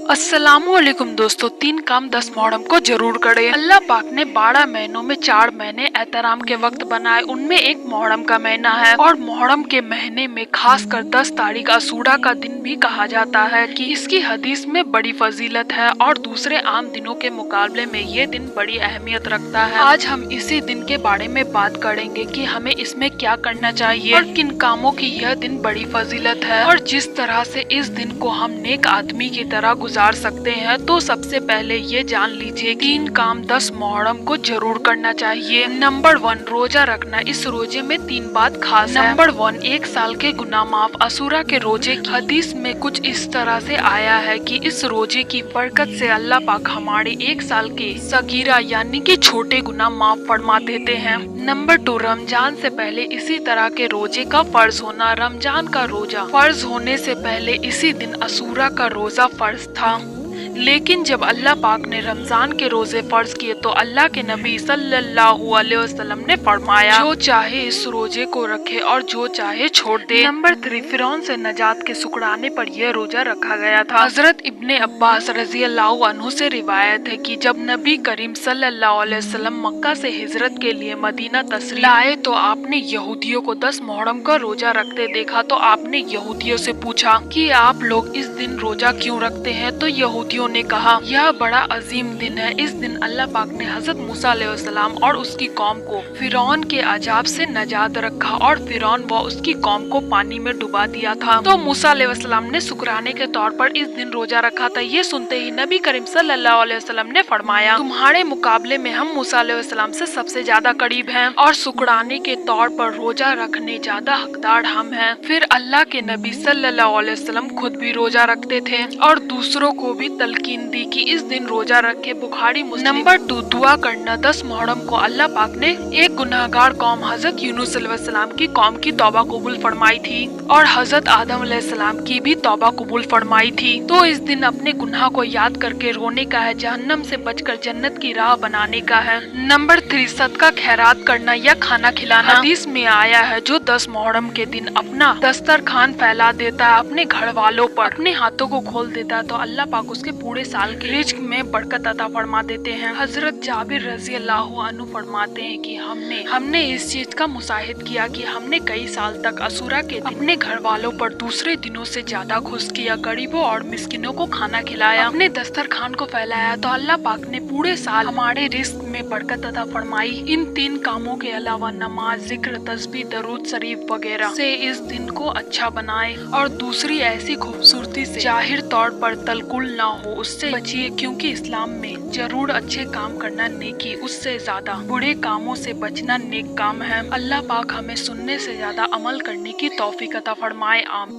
अस्सलामुअलैकुम दोस्तों, 3 काम 10 मुहर्रम को जरूर करें। अल्लाह पाक ने 12 महीनों में 4 महीने एहतराम के वक्त बनाए, उनमें एक मुहर्रम का महीना है। और मुहर्रम के महीने में खासकर 10 तारीख आशूरा का दिन भी कहा जाता है कि इसकी हदीस में बड़ी फजीलत है और दूसरे आम दिनों के मुकाबले में ये दिन बड़ी अहमियत रखता है। आज हम इसी दिन के बारे में बात करेंगे कि हमें इसमें क्या करना चाहिए और किन कामों की यह दिन बड़ी फजीलत है और जिस तरह से इस दिन को हम नेक आदमी की तरह गुजार सकते हैं। तो सबसे पहले ये जान लीजिए 3 काम 10 मुहर्रम को जरूर करना चाहिए। नंबर 1, रोजा रखना। इस रोजे में 3 बात खास है। नंबर 1, 1 साल के गुनाह माफ। आशूरा के रोजे की हदीस में कुछ इस तरह से आया है कि इस रोजे की बरकत से अल्लाह पाक हमारे 1 साल के सगीरा यानी कि छोटे गुनाह माफ फरमा देते हैं। नंबर 2, रमजान से पहले इसी तरह के रोजे का फर्ज होना। रमजान का रोजा फर्ज होने से पहले इसी दिन आशूरा का रोजा फर्ज था, लेकिन जब अल्लाह पाक ने रमजान के रोजे फर्ज किए तो अल्लाह के नबी सल्लल्लाहु अलैहि वसल्लम ने फरमाया जो चाहे इस रोजे को रखे और जो चाहे छोड़ दे। नंबर 3, फिरौन से नजात के शुक्राने पर यह रोजा रखा गया था। हजरत इब्ने अब्बास रजी अल्लाह अन्हु से रिवायत है कि जब नबी करीम सल्लल्लाहु अलैहि वसल्लम मक्का से हिजरत के लिए मदीना तशरीफ लाए तो आपने यहूदियों को 10 मुहर्रम का रोजा रखते देखा। तो आपने यहूदियों से पूछा कि आप लोग इस दिन रोजा क्यों रखते हैं? तो यहूदियों ने कहा यह बड़ा अजीम दिन है। इस दिन अल्लाह पाक ने हजरत मूसा अलैहिस्सलाम और उसकी कौम को फिरौन के अजाब से नजात रखा और फिरौन व उसकी कौम को पानी में डुबा दिया था। तो मूसा अलैहिस्सलाम ने शुक्राने के तौर पर इस दिन रोजा रखा था। ये सुनते ही नबी करीम सल्लल्लाहु अलैहि वसल्लम ने फरमाया तुम्हारे मुकाबले में हम मूसा अलैहिस्सलाम से सबसे ज्यादा करीब हैं और शुक्राने के तौर पर रोजा रखने ज्यादा हकदार हम हैं। फिर अल्लाह के नबी सल्लल्लाहु अलैहि वसल्लम खुद भी रोजा रखते थे और दूसरों को भी तलकीन दी कि इस दिन रोजा रखे। बुखारी मुस्लिम। नंबर 2, दुआ करना। 10 मुहर्रम को अल्लाह पाक ने एक गुनाहगार कौम हजरत यूनुस अलैहिस्सलाम की कौम की तौबा कबूल फरमाई थी और हजरत आदम अलैहिस्सलाम की भी तौबा कबूल फरमाई थी। तो इस दिन अपने गुनाह को याद करके रोने का है, जहन्नम से बचकर जन्नत की राह बनाने का है। नंबर 3, सदका खैरात करना या खाना खिलाना। हदीस में आया है जो 10 मुहर्रम के दिन अपना दस्तरखान फैला देता है अपने घर वालों पर, अपने हाथों को खोल देता है तो अल्लाह पाक उसके पूरे साल के रिज्क में बरकत अता फरमा देते हैं। हजरत जाबिर रजी अल्लाह अन्हु फरमाते हैं कि हमने इस चीज का मुशाहिद किया कि हमने कई साल तक आशूरा के दिन अपने घर वालों पर दूसरे दिनों से ज्यादा खुश किया, गरीबों और मिस्किनों को खाना खिलाया, अपने दस्तरखान को फैलाया तो अल्लाह पाक ने पूरे साल हमारे रिज्क में बरकत अता फरमाई। इन 3 कामों के अलावा नमाज, जिक्र, तस्बीह, दरूद शरीफ वगैरह से इस दिन को अच्छा बनाए और दूसरी ऐसी खूबसूरती से जाहिर तौर पर तलकुल ना हो उससे बचिए, क्योंकि इस्लाम में जरूर अच्छे काम करना नेकी, उससे ज्यादा बुरे कामों से बचना नेक काम है। अल्लाह पाक हमें सुनने से ज्यादा अमल करने की तौफीक अता फरमाए। आमीन।